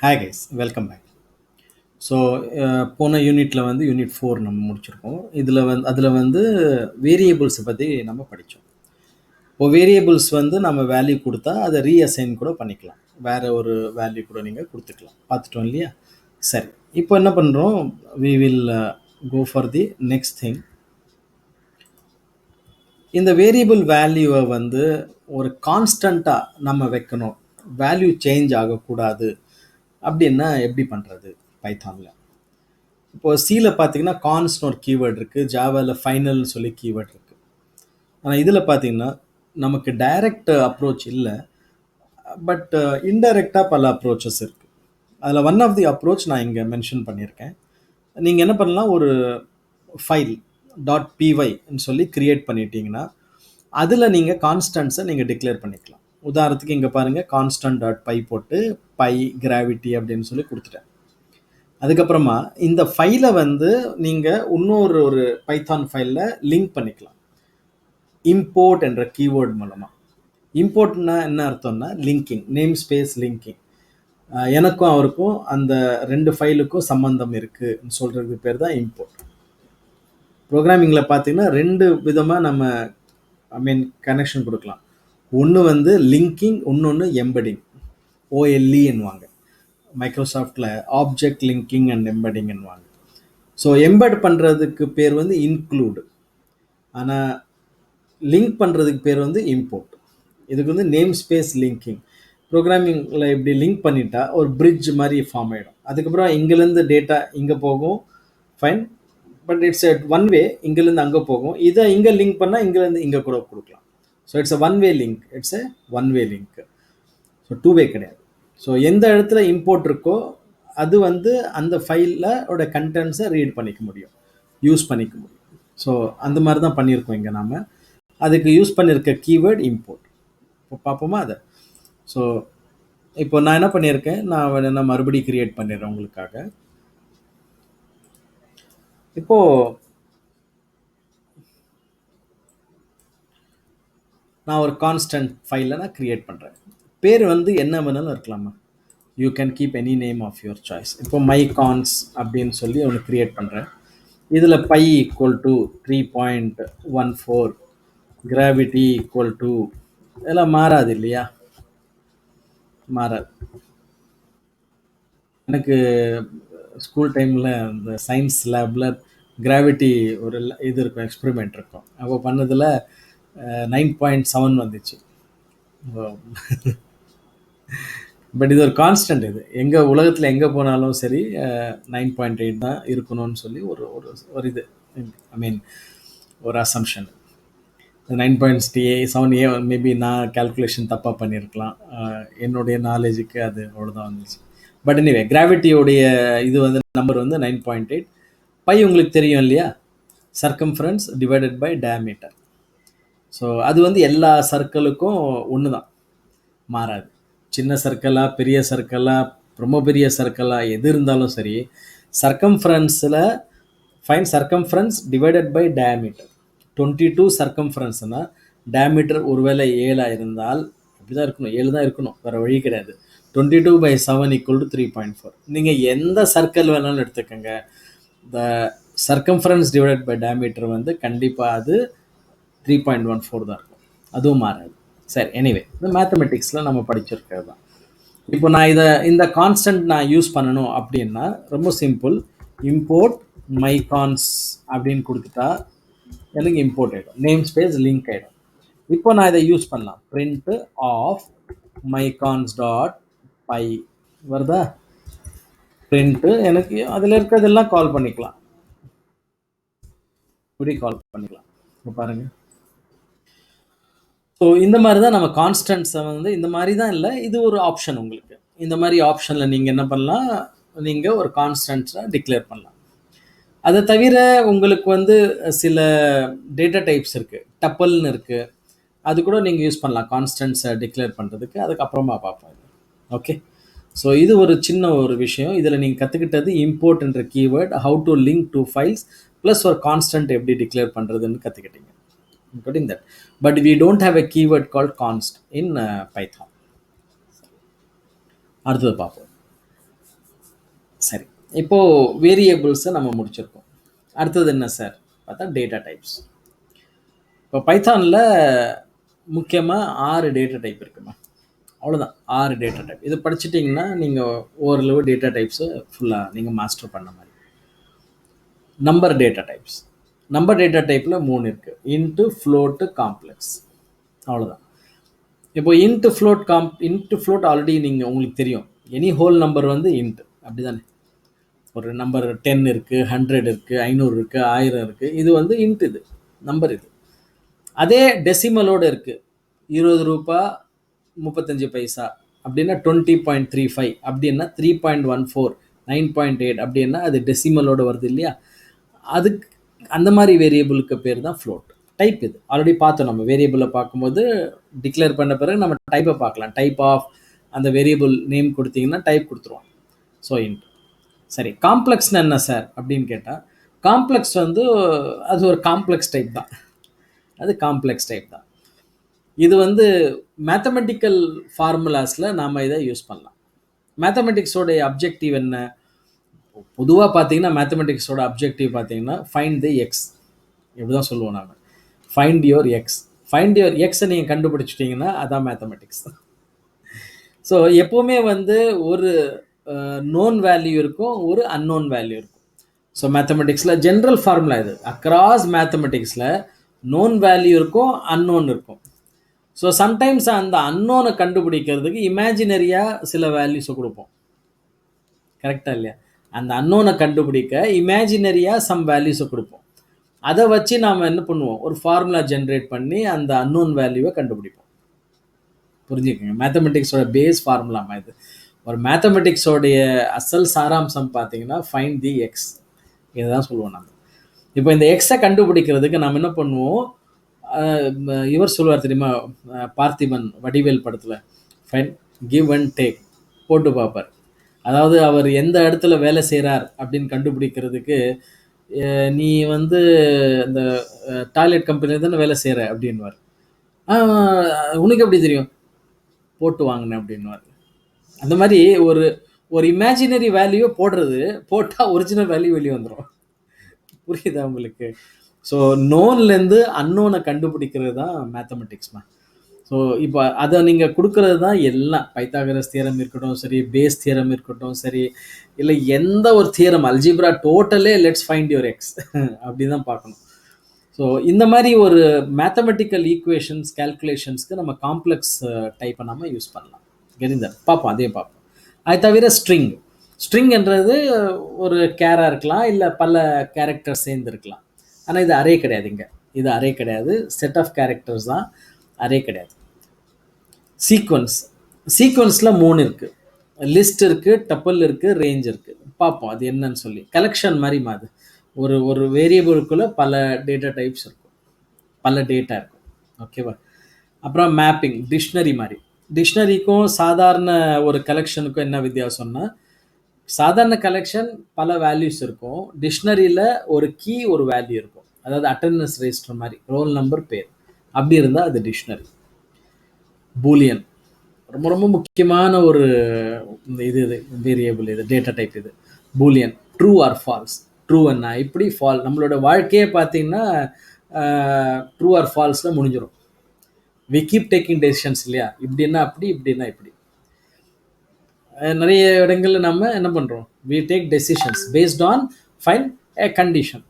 Hi guys, welcome back. So போன யூனிட்டில் வந்து யூனிட் 4 நம்ம முடிச்சிருக்கோம். அதில் வந்து வேரியபிள்ஸை பற்றி நம்ம படித்தோம். இப்போ வேரியபிள்ஸ் வந்து நம்ம வேல்யூ கொடுத்தா அதை ரீஅசைன் கூட பண்ணிக்கலாம். வேறு ஒரு வேல்யூ கூட நீங்கள் கொடுத்துக்கலாம். பார்த்துட்டோம் இல்லையா? சரி, இப்போ என்ன பண்ணுறோம்? We will go for the next thing. இந்த வேரியபிள் வேல்யூவை வந்து ஒரு கான்ஸ்டண்ட்டாக நம்ம வைக்கணும், வேல்யூ சேஞ்ச் ஆகக்கூடாது அப்படின்னா எப்படி பண்ணுறது பைத்தானில்? இப்போது சியில் பார்த்தீங்கன்னா கான்ஸ்னு ஒரு கீவேர்டு இருக்குது, ஜாவாவில் ஃபைனல்னு சொல்லி கீவேர்டு இருக்குது. ஆனால் இதில் பார்த்தீங்கன்னா நமக்கு டைரக்ட் அப்ரோச் இல்லை, பட் இன்டைரக்டாக பல அப்ரோச்சஸ் இருக்குது. அதில் ஒன் ஆஃப் தி அப்ரோச் நான் இங்கே மென்ஷன் பண்ணியிருக்கேன். நீங்கள் என்ன பண்ணலாம், ஒரு ஃபைல் .pyன்னு சொல்லி க்ரியேட் பண்ணிட்டீங்கன்னா அதில் நீங்கள் கான்ஸ்டன்ட்ஸை நீங்கள் டிக்ளேர் பண்ணிக்கலாம். உதாரணத்துக்கு இங்கே பாருங்கள், constant.py போட்டு பை கிராவிட்டி அப்படின்னு சொல்லி கொடுத்துட்டேன். அதுக்கப்புறமா இந்த ஃபைலை வந்து நீங்கள் இன்னொரு பைத்தான் ஃபைலில் லிங்க் பண்ணிக்கலாம் இம்போர்ட் என்ற கீவேர்டு மூலமாக. இம்போர்ட்னா என்ன அர்த்தம்னா லிங்கிங், நேம் ஸ்பேஸ் லிங்கிங். எனக்கும் அவருக்கும் அந்த ரெண்டு ஃபைலுக்கும் சம்பந்தம் இருக்குன்னு சொல்கிறது பேர் தான் இம்போர்ட். ப்ரோக்ராமிங்கில் பார்த்தீங்கன்னா ரெண்டு விதமாக நம்ம கனெக்ஷன் கொடுக்கலாம். ஒன்று வந்து லிங்கிங், இன்னொன்று எம்படிங், OLEன்னுவாங்க. மைக்ரோசாஃப்டில் ஆப்ஜெக்ட் லிங்கிங் அண்ட் எம்படிங்னுவாங்க. ஸோ எம்பட் பண்ணுறதுக்கு பேர் வந்து இன்க்ளூடு, ஆனால் லிங்க் பண்ணுறதுக்கு பேர் வந்து இம்போர்ட். இதுக்கு வந்து நேம் ஸ்பேஸ் லிங்கிங். ப்ரோக்ராமிங்கில் இப்படி லிங்க் பண்ணிட்டா ஒரு பிரிட்ஜ் மாதிரி ஃபார்ம் ஆகிடும். அதுக்கப்புறம் இங்கேருந்து டேட்டா இங்கே போகும், ஃபைன், பட் இட்ஸ் ஒன் வே. இங்கேருந்து அங்கே போகும். இதை இங்கே லிங்க் பண்ணால் இங்கேருந்து இங்கே கூட கொடுக்கலாம். So it's one way link, it's one way link. So two way கிடையாது. ஸோ எந்த இடத்துல இம்போர்ட் இருக்கோ அது வந்து அந்த ஃபைலோட கண்டென்ட்ஸை ரீட் பண்ணிக்க முடியும், யூஸ் பண்ணிக்க முடியும். ஸோ அந்த மாதிரி தான் பண்ணியிருக்கோம் இங்கே நாம். அதுக்கு யூஸ் பண்ணியிருக்க கீவேர்ட் இம்போர்ட். இப்போ பார்ப்போமா அதை? ஸோ இப்போ நான் என்ன பண்ணியிருக்கேன், நான் மறுபடியும் கிரியேட் பண்ணிடுறேன் உங்களுக்காக. இப்போது நான் ஒரு கான்ஸ்டன்ட் ஃபைலை நான் க்ரியேட் பண்ணுறேன். பேர் வந்து என்ன வேணாலும் இருக்கலாமா? You can keep any name of your choice. இப்போ மைகான்ஸ் அப்படின்னு சொல்லி ஒன்று க்ரியேட் பண்ணுறேன். இதில் pi equal to 3.14, gravity equal to, இதெல்லாம் மாறாது இல்லையா? மாறாது. எனக்கு ஸ்கூல் டைமில் இந்த சயின்ஸ் லேபில் கிராவிட்டி ஒரு இது இருக்கும், எக்ஸ்பெரிமெண்ட் இருக்கும். அப்போ பண்ணதில் 9.7 வந்துச்சு. பட் இது ஒரு கான்ஸ்டன்ட். இது எங்கே உலகத்தில் எங்கே போனாலும் சரி 9.8 தான் இருக்கணும்னு சொல்லி ஒரு ஒரு இது, ஒரு அசம்ஷன். 9.7 மேபி நான் கால்குலேஷன் தப்பாக பண்ணியிருக்கலாம், என்னுடைய நாலேஜுக்கு அது அவ்வளோதான் வந்துச்சு. பட் எனிவே கிராவிட்டியோடைய இது வந்து நம்பர் வந்து 9.8. பை உங்களுக்கு தெரியும் இல்லையா, circumference divided by diameter. So அது வந்து எல்லா சர்க்கிளுக்கும் ஒன்று தான், மாறாது. சின்ன சர்க்கிளாக, பெரிய சர்க்கிளாக, ரொம்ப பெரிய சர்க்கிளாக, எது இருந்தாலும் சரி, சர்க்கம்ஃபரன்ஸில் fine circumference divided by diameter. 22 சர்க்கம்ஃபரன்ஸ்னால் டயாமீட்டர் ஒருவேளை 7 இருந்தால் அப்படி தான் இருக்கணும், 7 தான் இருக்கணும், வேறு வழி கிடையாது. 22/7 = 3.4. நீங்கள் எந்த சர்க்கிள் வேணாலும் எடுத்துக்கோங்க, the circumference divided by diameter வந்து கண்டிப்பாக அது 3.14 தான் இருக்கும், அதுவும் மாறாது. சரி, எனிவே இந்த மேத்தமெட்டிக்ஸில் நம்ம படிச்சிருக்கிறது தான். இப்போ நான் இந்த கான்ஸ்டன்ட் நான் யூஸ் பண்ணணும் அப்படின்னா ரொம்ப சிம்பிள். இம்போர்ட் மைகான்ஸ் அப்படின்னு கொடுத்துட்டா எனக்கு இம்போர்ட் ஆகிடும், நேம் ஸ்பேஸ் லிங்க் ஆகிடும். இப்போ நான் இதை யூஸ் பண்ணலாம், print ஆஃப் mycons.py வருதா? பிரிண்ட்டு எனக்கு அதில் இருக்கிறதெல்லாம் கால் பண்ணிக்கலாம், இப்படி கால் பண்ணிக்கலாம். இப்போ பாருங்கள். ஸோ இந்த மாதிரி தான் நம்ம கான்ஸ்டன்ட்ஸை வந்து, இந்த மாதிரி தான் இல்லை, இது ஒரு ஆப்ஷன் உங்களுக்கு. இந்த மாதிரி ஆப்ஷனில் நீங்கள் என்ன பண்ணலாம், நீங்கள் ஒரு கான்ஸ்டன்ட்ஸை டிக்ளேர் பண்ணலாம். அதை தவிர உங்களுக்கு வந்து சில டேட்டா டைப்ஸ் இருக்குது, டப்பல்னு இருக்குது, அது கூட நீங்கள் யூஸ் பண்ணலாம் கான்ஸ்டன்ட்ஸை டிக்ளேர் பண்ணுறதுக்கு. அதுக்கப்புறமா பார்ப்போம். ஓகே, ஸோ இது ஒரு சின்ன ஒரு விஷயம். இதில் நீங்கள் கற்றுக்கிட்டது இம்போர்ட் என்ற keyword, how to link two files, plus ஒரு கான்ஸ்டன்ட் எப்படி டிக்ளேர் பண்ணுறதுன்னு கற்றுக்கிட்டீங்க, including that. But we don't have a keyword called const in Python. அடுத்தது பார்ப்போம். இப்போது வேரியபிள்ஸை நம்ம முடிச்சிருக்கோம். அடுத்தது என்ன சார் பார்த்தா டேட்டா டைப்ஸ். இப்போ பைத்தானில் முக்கியமாக 6 டேட்டா டைப் இருக்குமா, அவ்வளோதான். 6 டேட்டா டைப். இது படிச்சிட்டிங்கன்னா நீங்கள் ஓரளவு டேட்டா டைப்ஸை ஃபுல்லாக நீங்கள் மாஸ்டர் பண்ண மாதிரி. Number data types. Number data டைப்பில் 3 இருக்குது: இன்ட்டு, ஃப்ளோட்டு, காம்ப்ளெக்ஸ். அவ்வளோதான். இப்போ இன்ட்டு ஃப்ளோட் ஆல்ரெடி நீங்கள் உங்களுக்கு தெரியும். எனி ஹோல் நம்பர் வந்து இன்ட், அப்படி தானே? ஒரு நம்பர் 10 இருக்குது, 100 இருக்குது, 500 இருக்குது, 1000 இருக்குது, இது வந்து இன்ட், இது நம்பர். இது அதே டெசிமலோடு இருக்குது. 20 ரூபா 35 பைசா அப்படின்னா 20.35 அப்படின்னா 3.14, 9.8 அப்படின்னா அது டெசிமலோடு வருது இல்லையா? அதுக்கு அந்த மாதிரி வேரியபிளுக்கு பேர் தான் ஃப்ளோட் டைப். இது ஆல்ரெடி பார்த்தோம். நம்ம வேரியபிளை பார்க்கும்போது டிக்ளேர் பண்ண பிறகு நம்ம டைப்பை பார்க்கலாம். டைப் ஆஃப் அந்த வேரியபிள் நேம் கொடுத்தீங்கன்னா டைப் கொடுத்துருவோம். So int. சரி, காம்ப்ளெக்ஸ்னு என்ன சார் அப்படின்னு கேட்டால், காம்ப்ளெக்ஸ் வந்து அது ஒரு காம்ப்ளெக்ஸ் டைப் தான். அது காம்ப்ளெக்ஸ் டைப் தான். இது வந்து மேத்தமெட்டிக்கல் ஃபார்முலாஸில் நாம் இதை யூஸ் பண்ணலாம். மேத்தமெட்டிக்ஸோடைய அப்ஜெக்டிவ் என்ன? பொதுவாக பார்த்தீங்கன்னா மேத்தமெட்டிக்ஸோட அப்ஜெக்டிவ் பார்த்தீங்கன்னா ஃபைண்ட் தி எக்ஸ், இப்படி தான் சொல்லுவோம் நாங்கள். Find your X. Find your எக்ஸை நீங்கள் கண்டுபிடிச்சிட்டிங்கன்னா அதான் மேத்தமெட்டிக்ஸ். ஸோ எப்போவுமே வந்து ஒரு நோன் வேல்யூ இருக்கும், ஒரு அன்னோன் வேல்யூ இருக்கும். ஸோ மேத்தமெட்டிக்ஸில் ஜென்ரல் ஃபார்முலா இது. அக்ராஸ் மேத்தமெட்டிக்ஸில் நோன் வேல்யூ இருக்கும், அன்னோன் இருக்கும். ஸோ சம்டைம்ஸ் அந்த அன்னோனை கண்டுபிடிக்கிறதுக்கு இமேஜினரியாக சில வேல்யூஸை கொடுப்போம். கரெக்டாக இல்லையா? அந்த அன்னோனை கண்டுபிடிக்க இமேஜினரியாக சம் வேல்யூஸை கொடுப்போம். அதை வச்சு நாம் என்ன பண்ணுவோம், ஒரு ஃபார்முலா ஜென்ரேட் பண்ணி அந்த அன்னோன் வேல்யூவை கண்டுபிடிப்போம். புரிஞ்சுக்கோங்க, மேத்தமெட்டிக்ஸோட பேஸ் ஃபார்முலா இது. ஒரு மேத்தமெட்டிக்ஸோடைய அசல் சாராம்சம் பார்த்தீங்கன்னா ஃபைண்ட் தி எக்ஸ், இதுதான் சொல்லுவோம் நம்ம. இப்போ இந்த எக்ஸை கண்டுபிடிக்கிறதுக்கு நம்ம என்ன பண்ணுவோம், இவர் சொல்லுவார் தெரியுமா, பார்த்திபன் வடிவேல் படத்தில், ஃபைன் கிவ் அண்ட் டேக் போட்டு பார்ப்பார். அதாவது அவர் எந்த இடத்துல வேலை செய்கிறார் அப்படின்னு கண்டுபிடிக்கிறதுக்கு, நீ வந்து இந்த டாய்லெட் கம்பெனியில் தானே வேலை செய்கிற அப்படின்வார். உனக்கு எப்படி தெரியும்? போட்டு வாங்கினேன் அப்படின்வார். அந்த மாதிரி ஒரு ஒரு இமேஜினரி வேல்யூவை போடுறது, போட்டால் ஒரிஜினல் வேல்யூ வெளியே வந்துடும். புரியுதா உங்களுக்கு? ஸோ நோன்லேருந்து அன்னோனை கண்டுபிடிக்கிறது தான் மேத்தமெட்டிக்ஸ்மா. ஸோ இப்போ அதை நீங்கள் கொடுக்கறது தான் எல்லாம். பைத்தாகரஸ் தியரம் இருக்கட்டும் சரி, பேஸ் தியரம் இருக்கட்டும் சரி, இல்லை எந்த ஒரு தியரம், அல்ஜிப்ரா டோட்டலே லெட்ஸ் ஃபைண்ட் யுவர் எக்ஸ் அப்படி தான் பார்க்கணும். ஸோ இந்த மாதிரி ஒரு மேத்தமெட்டிக்கல் ஈக்குவேஷன்ஸ், கேல்குலேஷன்ஸ்க்கு நம்ம காம்ப்ளெக்ஸ் டைப்பை நம்ம யூஸ் பண்ணலாம். கெரிந்தர் பார்ப்போம், அதே பார்ப்போம். அது தவிர ஸ்ட்ரிங்ன்றது ஒரு கேராக இருக்கலாம், இல்லை பல கேரக்டர் சேர்ந்து இருக்கலாம். ஆனால் இது அரே கிடையாது. இங்கே இது அரே கிடையாது, செட் ஆஃப் கேரக்டர்ஸ் தான், அரே கிடையாது. சீக்வன்ஸில் 3 இருக்குது. லிஸ்ட் இருக்குது, டப்பிள் இருக்குது, ரேஞ்ச் இருக்குது. பார்ப்போம் அது என்னன்னு சொல்லி. கலெக்ஷன் மாதிரி மாது. ஒரு வேரியபிளுக்குள்ளே பல டேட்டா டைப்ஸ் இருக்கும், பல டேட்டா இருக்கும். ஓகேவா? அப்புறம் மேப்பிங், டிக்ஷனரி மாதிரி. டிக்ஷனரிக்கும் சாதாரண ஒரு கலெக்ஷனுக்கும் என்ன வித்தியாசம்னா, சாதாரண கலெக்ஷன் பல வேல்யூஸ் இருக்கும், டிக்ஷனரியில் ஒரு கீ ஒரு வேல்யூ இருக்கும். அதாவது அட்டெண்டன்ஸ் ரெஜிஸ்டர் மாதிரி, ரோல் நம்பர், பேர், அப்படி இருந்தால் அது டிக்ஷனரி. பூலியன் ரொம்ப ரொம்ப முக்கியமான ஒரு இது வேரியபிள், இது டேட்டா டைப். இது Boolean, true or false. True என்ன, இப்படி ஃபால். நம்மளோட வாழ்க்கையே பார்த்தீங்கன்னா ட்ரூ ஆர் ஃபால்ஸில் முடிஞ்சிடும். வி கீப் டேக்கிங் டெசிஷன்ஸ் இல்லையா? இப்படின்னா அப்படி, இப்படின்னா இப்படி. நிறைய இடங்களில் நம்ம என்ன பண்ணுறோம், we take decisions based on find a condition.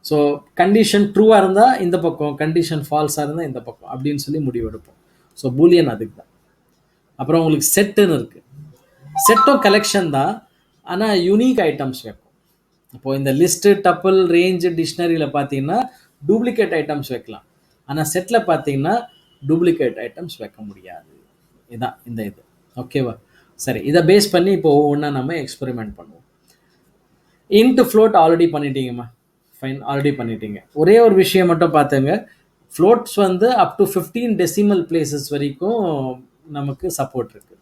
So condition ட்ரூவாக இருந்தால் இந்த பக்கம், கண்டிஷன் ஃபால்ஸாக இருந்தால் இந்த பக்கம், அப்படின்னு சொல்லி முடிவெடுப்போம். ஸோ பூலியன் அதுக்கு தான். அப்புறம் உங்களுக்கு செட்டுன்னு இருக்குது. செட்டும் கலெக்ஷன் தான், ஆனால் யூனிக் ஐட்டம்ஸ் வைக்கும். இப்போது இந்த லிஸ்ட்டு, டப்பிள், ரேஞ்சு, டிக்ஷனரியில் பார்த்தீங்கன்னா டூப்ளிகேட் ஐட்டம்ஸ் வைக்கலாம். ஆனால் செட்டில் பார்த்தீங்கன்னா டூப்ளிகேட் ஐட்டம்ஸ் வைக்க முடியாது. இதுதான் இந்த இது. ஓகேவா? சரி, இதை பேஸ் பண்ணி இப்போ ஒவ்வொன்றா நம்ம எக்ஸ்பெரிமெண்ட் பண்ணுவோம். இன்ட்டு ஃப்ளோட் ஆல்ரெடி பண்ணிட்டீங்கம்மா. ஃபைன், ஆல்ரெடி பண்ணிட்டீங்க. ஒரே ஒரு விஷயம் மட்டும் பார்த்துங்க, ஃப்ளோட்ஸ் வந்து அப் டு 15 டெசிமல் பிளேசஸ் வரைக்கும் நமக்கு சப்போர்ட் இருக்குது.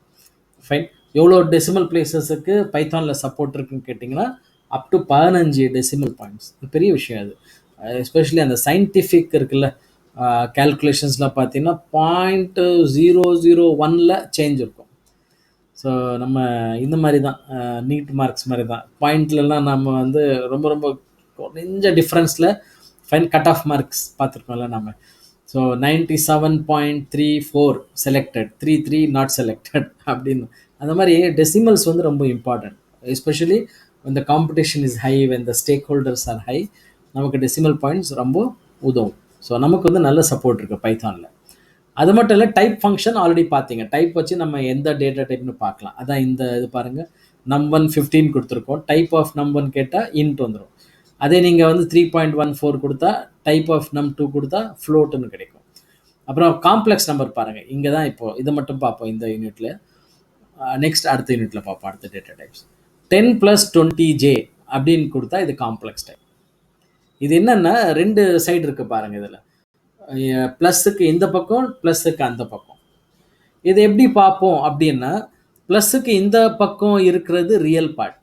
ஃபைன், எவ்வளோ டெசிமல் பிளேசஸுக்கு பைத்தானில் சப்போர்ட் இருக்குன்னு கேட்டிங்கன்னா அப் டு 15 டெசிமல் பாயிண்ட்ஸ். பெரிய விஷயம் அது. எஸ்பெஷலி அந்த சயின்டிஃபிக் இருக்குல்ல, கேல்குலேஷன்ஸில் பார்த்தீங்கன்னா 0.001 சேஞ்ச் இருக்கும். ஸோ நம்ம இந்த மாதிரி தான் நீட் மார்க்ஸ் மாதிரி தான் பாயிண்ட்லலாம் நம்ம வந்து ரொம்ப ரொம்ப கொஞ்சம் டிஃப்ரென்ஸில் ஃபைன் கட் ஆஃப் மார்க்ஸ் பார்த்துருக்கோம்ல நம்ம. ஸோ 97.34 செலக்டட், 33 நாட் செலக்டட் அப்படின்னு. அந்த மாதிரி டெசிமல்ஸ் வந்து ரொம்ப important, especially when the competition is high, when the stakeholders are high, நமக்கு டெசிமல் பாயிண்ட்ஸ் ரொம்ப உதவும். ஸோ நமக்கு வந்து நல்ல சப்போர்ட் இருக்குது பைத்தானில். அது மட்டும் இல்லை, டைப் ஃபங்க்ஷன் ஆல்ரெடி பார்த்தீங்க. டைப் வச்சு நம்ம எந்த டேட்டா டைப்னு பார்க்கலாம். அதான் இந்த இது பாருங்கள், நம்பர் 15 கொடுத்துருக்கோம். டைப் ஆஃப் நம்பர்னு கேட்டால் இன்ட் வந்துடும். அதே நீங்கள் வந்து 3.14 கொடுத்தா டைப் ஆஃப் num2 கொடுத்தா ஃப்ளோட்டுன்னு கிடைக்கும். அப்புறம் காம்ப்ளெக்ஸ் நம்பர் பாருங்கள், இங்கே தான் இப்போது இதை மட்டும் பார்ப்போம் இந்த யூனிட்டில். நெக்ஸ்ட் அடுத்த யூனிட்டில் பார்ப்போம் அடுத்த டேட்டா டைப்ஸ். 10 + 20j அப்படின்னு கொடுத்தா இது காம்ப்ளெக்ஸ் டைப். இது என்னன்னா ரெண்டு சைடு இருக்கு பாருங்க, இதில் ப்ளஸ்ஸுக்கு இந்த பக்கம், ப்ளஸ்ஸுக்கு அந்த பக்கம். இது எப்படி பார்ப்போம் அப்படின்னா, ப்ளஸ்ஸுக்கு இந்த பக்கம் இருக்கிறது ரியல் பார்ட்,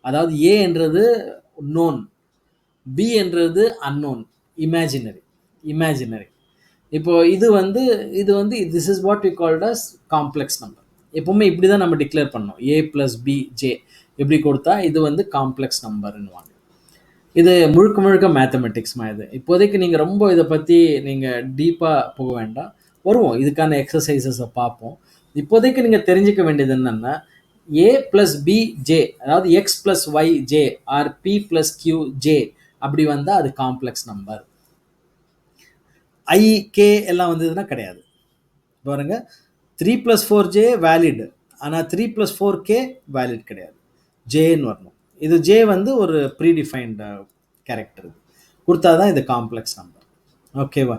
அதாவது ஏ என்றது நோன், பி என்றது அன்னோன், இமேஜினரி. இப்போ இது வந்து this is what we called as complex number. எப்பவுமே இப்படி தான் நம்ம டிக்ளேர் பண்ணோம், a + b j இப்படி கொடுத்தா இது வந்து காம்ப்ளெக்ஸ் நம்பர்னுவாங்க. இது முழுக்க முழுக்க மேத்தமெட்டிக்ஸ்மா. இது இப்போதைக்கு நீங்கள் ரொம்ப இதை பற்றி நீங்கள் டீப்பாக போக வேண்டாம், வருவோம் இதுக்கான எக்ஸசைசஸை பார்ப்போம். இப்போதைக்கு நீங்கள் தெரிஞ்சுக்க வேண்டியது என்னென்னா, a + b j, அதாவது x + y j or p + q j அப்படி வந்தால் அது காம்ப்ளெக்ஸ் நம்பர். i k எல்லாம் வந்ததுன்னா கிடையாது. பாருங்க, 3 + 4j வேலிட், ஆனால் 3 + 4k வேலிட் கிடையாது, ஜேன்னு வரணும். இது ஜே வந்து ஒரு ப்ரீடிஃபைன்டு கேரக்டர், கொடுத்தா தான் இது காம்ப்ளெக்ஸ் நம்பர். ஓகேவா?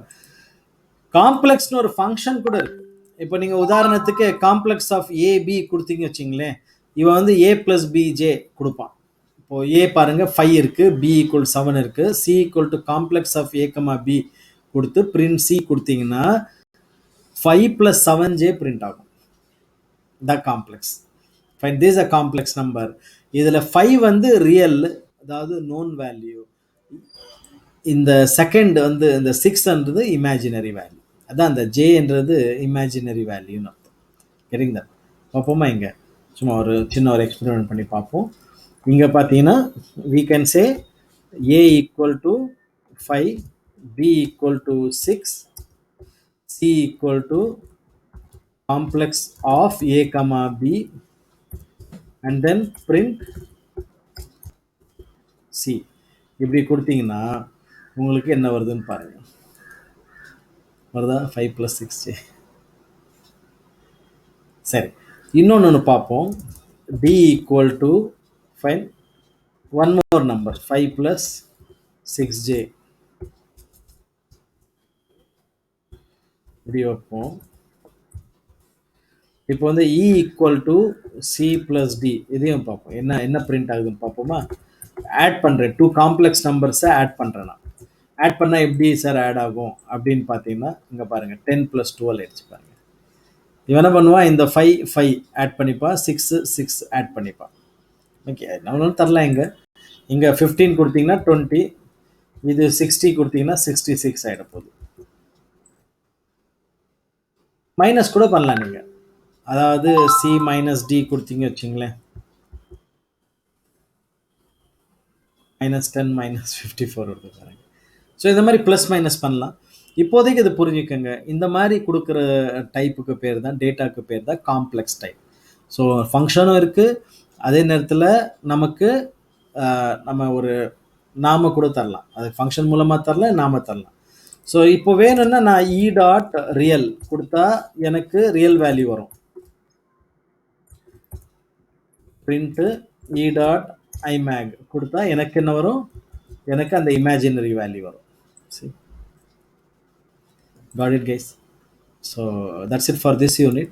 காம்ப்ளெக்ஸ்னு ஒரு ஃபங்க்ஷன் கூட இருக்கு. இப்போ நீங்கள் உதாரணத்துக்கு காம்ப்ளெக்ஸ் ஆஃப் ஏபி கொடுத்தீங்க வச்சிங்களேன், இவன் வந்து a + bj கொடுப்பான். இப்போ ஏ பாருங்க 5 இருக்கு, b = 7 இருக்கு, c = complex of a, b கொடுத்து பிரிண்ட் c கொடுத்தீங்கன்னா 5 + 7j பிரிண்ட் ஆகும். The complex. Fine, this a complex number. இதில் 5 வந்து ரியல், அதாவது நோன் வேல்யூ. இந்த செகண்ட் வந்து இந்த 6ன்றது இமேஜினரி வேல்யூ. அதான் அந்த ஜேன்றது இமேஜினரி வேல்யூன்னு அர்த்தம். சரிங்களா? பார்ப்போமா? இங்கே சும்மா ஒரு சின்ன ஒரு எக்ஸ்பெரிமெண்ட் பண்ணி பார்ப்போம். இங்கே பார்த்தீங்கன்னா we can say a = 5, b = 6, c = complex of a, b and then print c. இப்படி கொடுத்தீங்கன்னா உங்களுக்கு என்ன வருதுன்னு பாருங்க. வருதா? 5 + 6j. சரி, இன்னொன்று பார்ப்போம். d = fine, one more number 5 + 6j. இப்படி வைப்போம். இப்போ வந்து e = c + d, இதையும் பார்ப்போம் என்ன பிரிண்ட் ஆகுதுன்னு பார்ப்போமா? ஆட் பண்ணுறேன், 2 காம்ப்ளெக்ஸ் நம்பர்ஸை ஆட் பண்ணுறேன். நான் ஆட் பண்ணால் எப்படி சார் ஆட் ஆகும் அப்படின்னு பார்த்தீங்கன்னா, இங்கே பாருங்கள் 10 + 12 ஆயிடுச்சு பாருங்கள். இவன் என்ன பண்ணுவான், இந்த 5 ஆட் பண்ணிப்பான், 6 ஆட் பண்ணிப்பான். ஓகே, நம்மளும் தரலாம். இங்கே 15 கொடுத்தீங்கன்னா 20, இது 60 கொடுத்தீங்கன்னா 66 ஆகிட போகுது. மைனஸ் கூட பண்ணலாம் நீங்கள், அதாவது c - d கொடுத்தீங்க வச்சுங்களேன், -10 -54 வருது பாருங்க. ஸோ இந்த மாதிரி ப்ளஸ் மைனஸ் பண்ணலாம். இப்போதைக்கு இது புரிஞ்சுக்கோங்க, இந்த மாதிரி கொடுக்குற டைப்புக்கு பேர் தான், டேட்டாவுக்கு பேர் தான் காம்ப்ளெக்ஸ் டைப். ஸோ ஃபங்க்ஷனும் இருக்குது, அதே நேரத்தில் நமக்கு நம்ம ஒரு நாம கூட தரலாம், அது ஃபங்க்ஷன் மூலமாக தரலாம், நாம தரலாம். ஸோ இப்போ வேணும்னா நான் e.real கொடுத்தா எனக்கு ரியல் வேல்யூ வரும். பிரிண்ட்டு e.imag கொடுத்தா எனக்கு என்ன வரும், எனக்கு அந்த இமேஜினரி வேல்யூ வரும். See? Got it, guys? So that's it for this unit.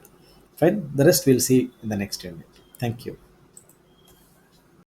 Fine. The rest we'll see in the next unit. Thank you.